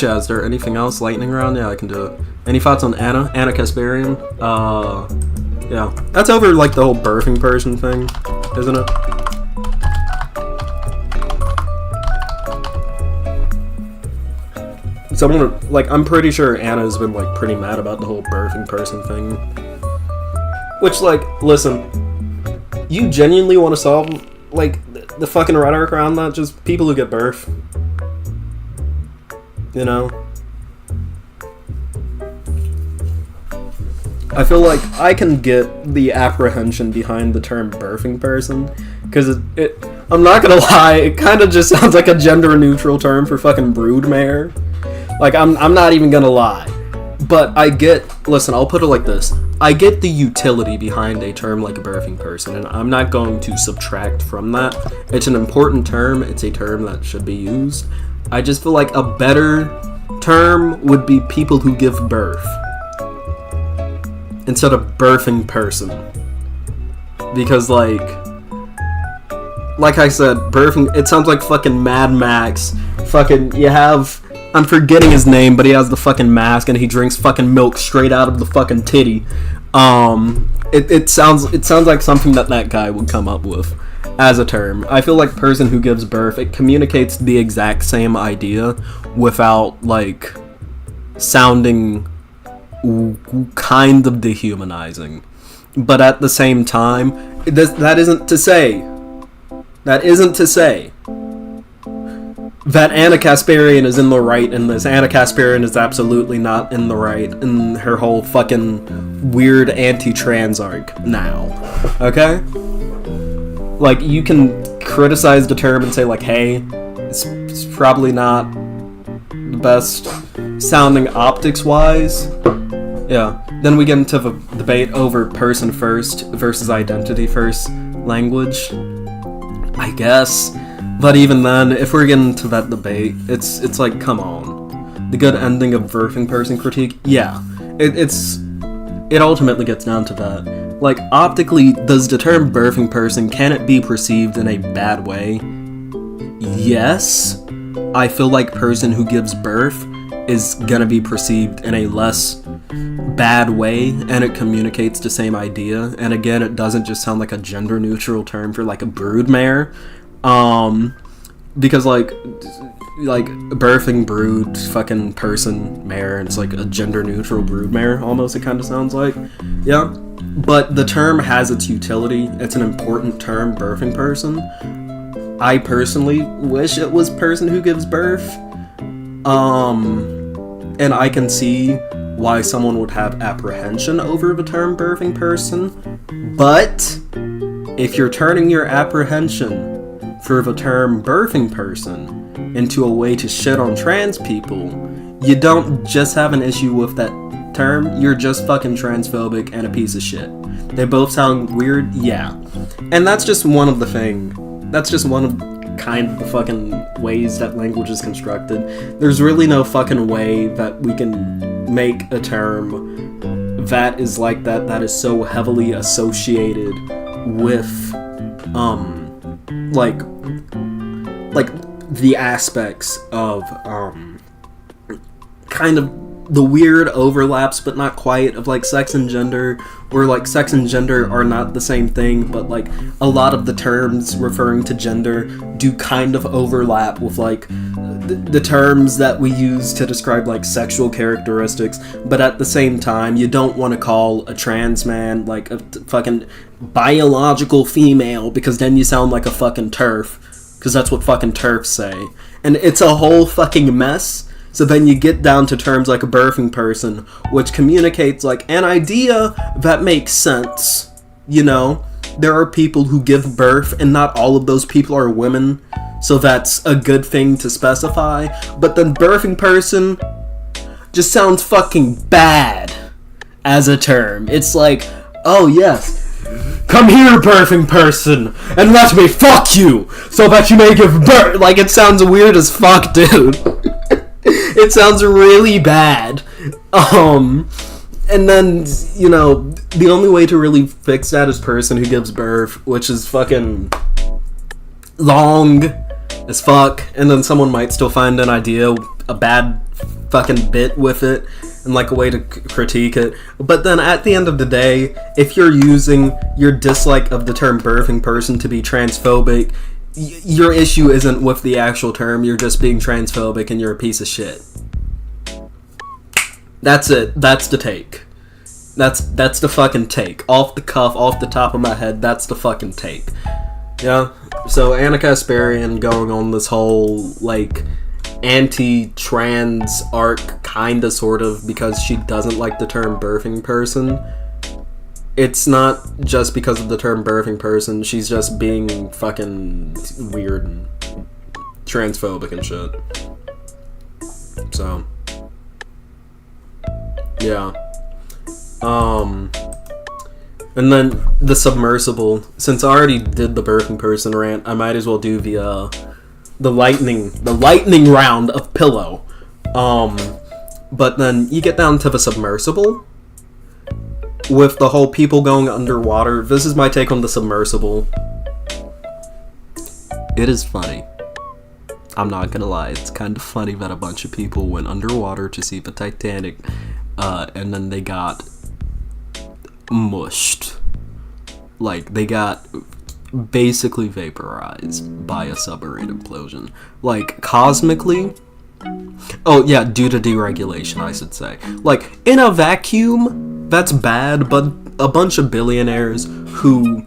Gotcha. Is there anything else? Lightning round? Yeah, I can do it. Any thoughts on Anna? Anna Kasparian? Yeah. That's over, like, the whole birthing person thing, isn't it? Someone, like, I'm pretty sure Anna's been, like, pretty mad about the whole birthing person thing. Which, like, listen, you genuinely want to solve, like, the fucking rhetoric around that? Just people who get birth. You know? I feel like I can get the apprehension behind the term birthing person, because I'm not gonna lie, it kind of just sounds like a gender-neutral term for fucking broodmare. Like, I'm not even gonna lie. But listen, I'll put it like this. I get the utility behind a term like a birthing person, and I'm not going to subtract from that. It's an important term, it's a term that should be used. I just feel like a better term would be people who give birth, instead of birthing person. Because, like I said, birthing, it sounds like fucking Mad Max. Fucking, you have, I'm forgetting his name, but he has the fucking mask and he drinks fucking milk straight out of the fucking titty. It sounds like something that guy would come up with as a term. I feel like person who gives birth, it communicates the exact same idea without, like, sounding kind of dehumanizing. But at the same time, that isn't to say that Anna Kasparian is in the right in this. Anna Kasparian is absolutely not in the right in her whole fucking weird anti-trans arc now. Okay? Like, you can criticize the term and say, like, hey, it's probably not the best sounding optics-wise. Yeah. Then we get into the debate over person first versus identity first language, I guess. But even then, if we're getting into that debate, it's like, come on. The good ending of birthing person critique, yeah. It ultimately gets down to that. Like, optically, does the term birthing person, can it be perceived in a bad way? Yes. I feel like person who gives birth is gonna be perceived in a less bad way, and it communicates the same idea. And again, it doesn't just sound like a gender neutral term for, like, a broodmare. Because, like birthing brood fucking person mare, it's like a gender neutral broodmare almost, it kind of sounds like. Yeah. But the term has its utility. It's an important term, birthing person. I personally wish it was person who gives birth. And I can see why someone would have apprehension over the term birthing person. But if you're turning your apprehension for the term birthing person into a way to shit on trans people, you don't just have an issue with that term, you're just fucking transphobic and a piece of shit. They both sound weird, yeah. And that's just one of the kind of the fucking ways that language is constructed. There's really no fucking way that we can make a term that is like that is so heavily associated with like the aspects of kind of the weird overlaps, but not quite, of like sex and gender, where like sex and gender are not the same thing, but like a lot of the terms referring to gender do kind of overlap with like the terms that we use to describe like sexual characteristics. But at the same time, you don't want to call a trans man like a fucking biological female, because then you sound like a fucking TERF, because that's what fucking TERFs say, and it's a whole fucking mess. So then you get down to terms like a birthing person, which communicates like an idea that makes sense. You know, there are people who give birth, and not all of those people are women, so that's a good thing to specify. But then birthing person just sounds fucking bad as a term. It's like, oh yes, come here, birthing person, and let me fuck you, so that you may give birth. Like, it sounds weird as fuck, dude. It sounds really bad. And then, you know, the only way to really fix that is person who gives birth, which is fucking long as fuck. And then someone might still find an idea, a bad fucking bit with it and like a way to critique it. But then at the end of the day, if you're using your dislike of the term birthing person to be transphobic, your issue isn't with the actual term, you're just being transphobic and you're a piece of shit. That's it. That's the take. That's the fucking take. Off the cuff, off the top of my head, that's the fucking take. Yeah? So Anna Kasparian going on this whole, like, anti-trans arc, kinda, sort of, because she doesn't like the term birthing person. It's not just because of the term birthing person, she's just being fucking weird and transphobic and shit. So, yeah. And then the submersible. Since I already did the birthing person rant, I might as well do the lightning round of pillow. But then you get down to the submersible with the whole people going underwater. This is my take on the submersible. It is funny. I'm not gonna lie, it's kind of funny that a bunch of people went underwater to see the Titanic, and then they got mushed. Like, they got basically vaporized by a submarine implosion. Like, cosmically... Oh, yeah, due to deregulation, I should say. Like, in a vacuum, that's bad, but a bunch of billionaires who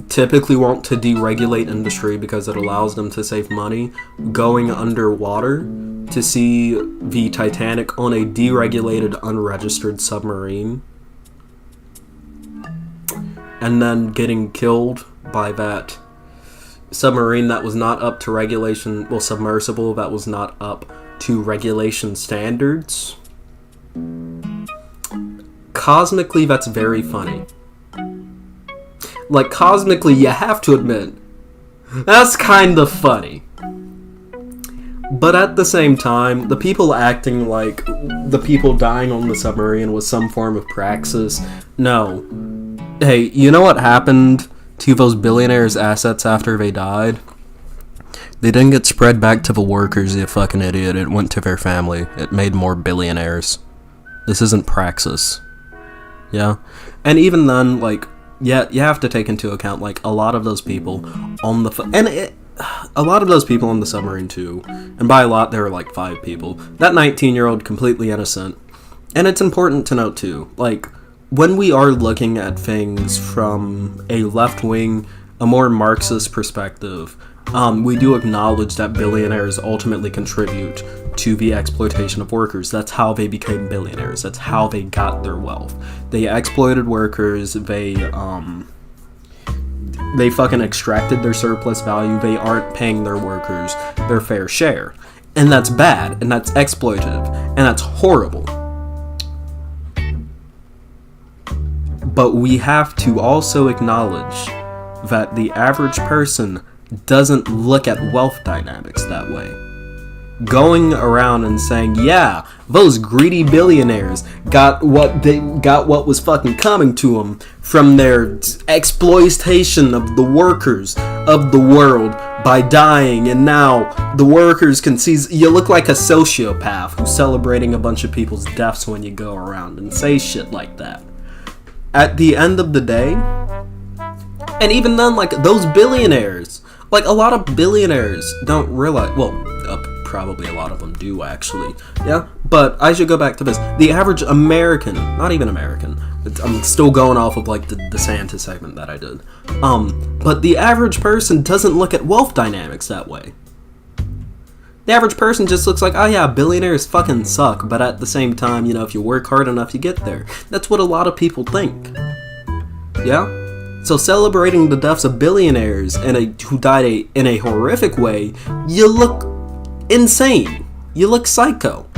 typically want to deregulate industry because it allows them to save money, going underwater to see the Titanic on a deregulated, unregistered submarine, and then getting killed by that submarine that was not up to regulation, well, submersible that was not up to regulation standards. Cosmically, that's very funny. Like, cosmically, you have to admit, that's kind of funny. But at the same time, the people acting like the people dying on the submarine was some form of praxis, no. Hey, you know what happened to those billionaires' assets after they died? They didn't get spread back to the workers, you fucking idiot. It went to their family. It made more billionaires. This isn't praxis. Yeah? And even then, like, yeah, you have to take into account, like, a lot of those people on the... a lot of those people on the submarine, too. And by a lot, there were, like, 5 people. That 19-year-old, completely innocent. And it's important to note, too, like... When we are looking at things from a left-wing, a more Marxist perspective, we do acknowledge that billionaires ultimately contribute to the exploitation of workers. That's how they became billionaires. That's how they got their wealth. They exploited workers. They fucking extracted their surplus value. They aren't paying their workers their fair share. And that's bad, and that's exploitative, and that's horrible. But we have to also acknowledge that the average person doesn't look at wealth dynamics that way. Going around and saying, yeah, those greedy billionaires got what was fucking coming to them from their exploitation of the workers of the world by dying, and now the workers can see. You look like a sociopath who's celebrating a bunch of people's deaths when you go around and say shit like that. At the end of the day, and even then, like, those billionaires, like, a lot of billionaires don't realize, well, probably a lot of them do, actually, yeah, but I should go back to this. The average American, not even American, I'm still going off of, like, the DeSantis segment that I did, but the average person doesn't look at wealth dynamics that way. The average person just looks like, oh yeah, billionaires fucking suck, but at the same time, you know, if you work hard enough, you get there. That's what a lot of people think. Yeah? So celebrating the deaths of billionaires who died in a horrific way, you look insane. You look psycho.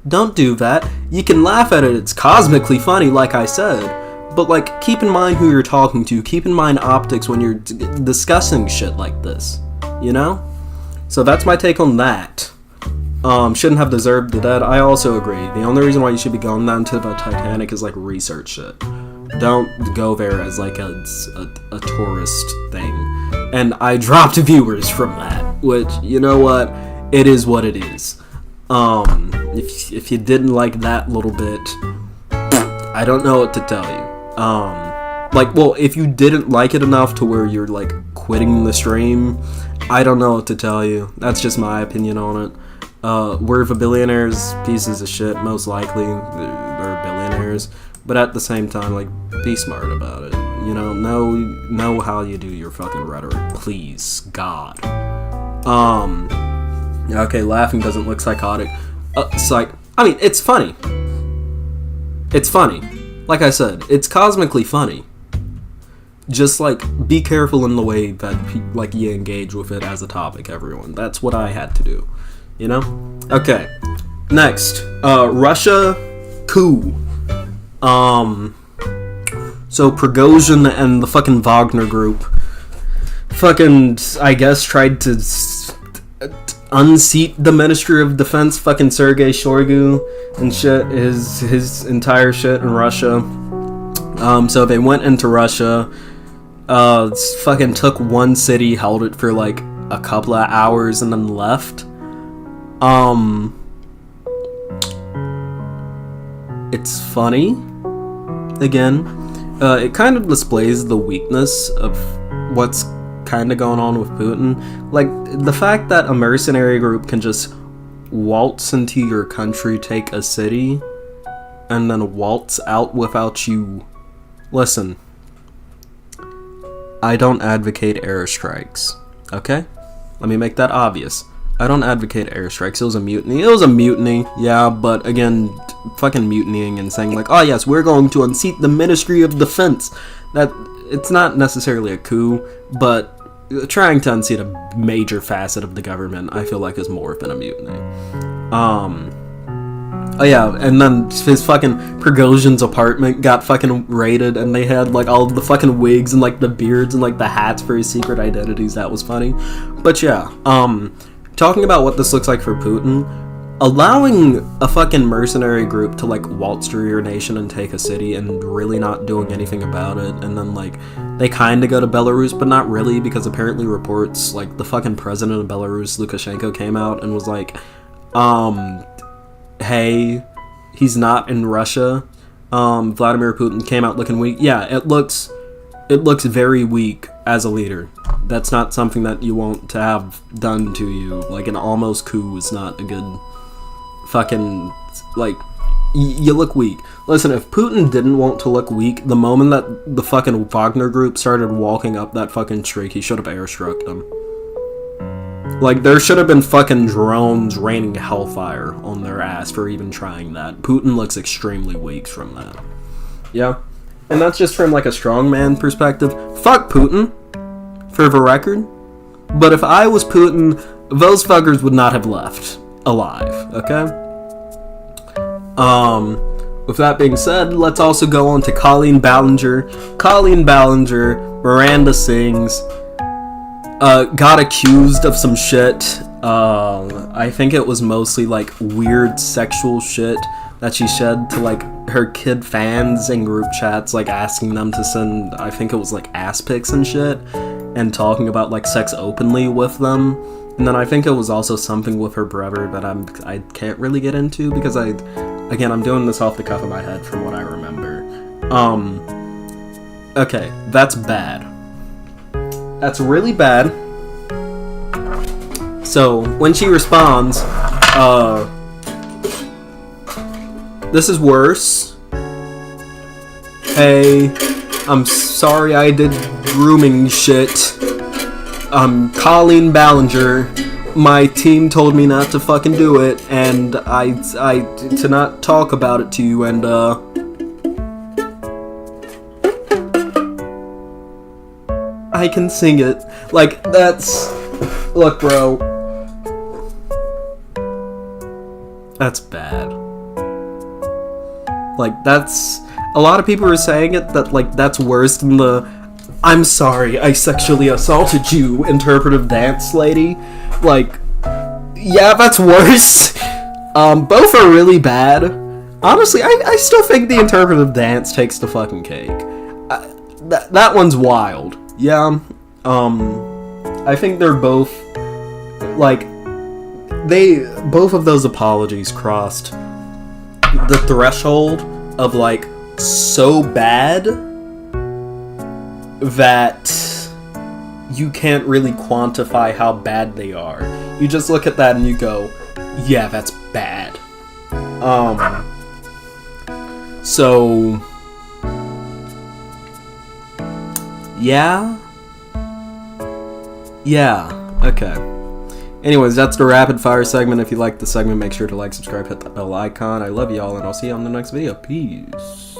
Don't do that. You can laugh at it, it's cosmically funny, like I said, but, like, keep in mind who you're talking to, keep in mind optics when you're discussing shit like this, you know? So that's my take on that. Shouldn't have deserved the dead. I also agree. The only reason why you should be going down to the Titanic is, like, research shit. Don't go there as, like, a tourist thing. And I dropped viewers from that, which, you know what? It is what it is. If you didn't like that little bit, I don't know what to tell you. Well, if you didn't like it enough to where you're, like, quitting the stream, I don't know what to tell you. That's just my opinion on it. We're the billionaires, pieces of shit, most likely. They're billionaires. But at the same time, like, be smart about it. You know how you do your fucking rhetoric. Please, God. Okay, laughing doesn't look psychotic. It's funny. It's funny. Like I said, it's cosmically funny. Just, like, be careful in the way that, like, you engage with it as a topic, everyone. That's what I had to do. You know? Okay. Next. Russia coup. So Prigozhin and the fucking Wagner group fucking, I guess, tried to unseat the Ministry of Defense, fucking Sergei Shoigu and shit, his entire shit in Russia. So they went into Russia, fucking took one city, held it for like a couple of hours, and then left. It's funny. Again, it kind of displays the weakness of what's kind of going on with Putin. Like, the fact that a mercenary group can just waltz into your country, take a city, and then waltz out without you. Listen, I don't advocate airstrikes, okay? Let me make that obvious. I don't advocate airstrikes. It was a mutiny. It was a mutiny, yeah, but again, fucking mutinying and saying like, oh yes, we're going to unseat the Ministry of Defense. That, it's not necessarily a coup, but trying to unseat a major facet of the government, I feel like, is more than a mutiny. Oh yeah, and then his fucking Prigozhin's apartment got fucking raided, and they had like all of the fucking wigs and like the beards and like the hats for his secret identities. That was funny. But yeah, talking about what this looks like for Putin, allowing a fucking mercenary group to like waltz through your nation and take a city and really not doing anything about it, and then like they kind of go to Belarus but not really, because apparently reports like the fucking president of Belarus, Lukashenko, came out and was like, hey, he's not in Russia. Vladimir Putin came out looking weak. Yeah, it looks very weak as a leader. That's not something that you want to have done to you. Like, an almost coup is not a good fucking, like, you look weak. Listen, if Putin didn't want to look weak, the moment that the fucking Wagner group started walking up that fucking streak, he should have airstruck them. Like, there should have been fucking drones raining hellfire on their ass for even trying that. Putin looks extremely weak from that. Yeah. And that's just from, like, a strongman perspective. Fuck Putin, for the record. But if I was Putin, those fuckers would not have left alive, okay? With that being said, let's also go on to Colleen Ballinger. Colleen Ballinger, Miranda Sings, got accused of some shit. I think it was mostly like weird sexual shit that she said to like her kid fans in group chats, like asking them to send, I think it was like ass pics and shit, and talking about like sex openly with them. And then I think it was also something with her brother that I can't really get into, because I'm doing this off the cuff of my head from what I remember. Okay, that's bad. That's really bad. So, when she responds, this is worse. Hey, I'm sorry I did grooming shit. I'm Colleen Ballinger. My team told me not to fucking do it, and I to not talk about it to you, and I can sing it. Like, that's... Look, bro. That's bad. Like, that's... A lot of people are saying it, that, like, that's worse than the "I'm sorry, I sexually assaulted you" interpretive dance lady. Like, yeah, that's worse. Both are really bad. Honestly, I still think the interpretive dance takes the fucking cake. That one's wild. Yeah, I think they're both, like, both of those apologies crossed the threshold of like so bad that you can't really quantify how bad they are. You just look at that and you go, yeah, that's bad. So yeah, okay. Anyways, that's the rapid fire segment. If you like the segment, make sure to like, subscribe, hit that bell icon. I love y'all, and I'll see you on the next video. Peace.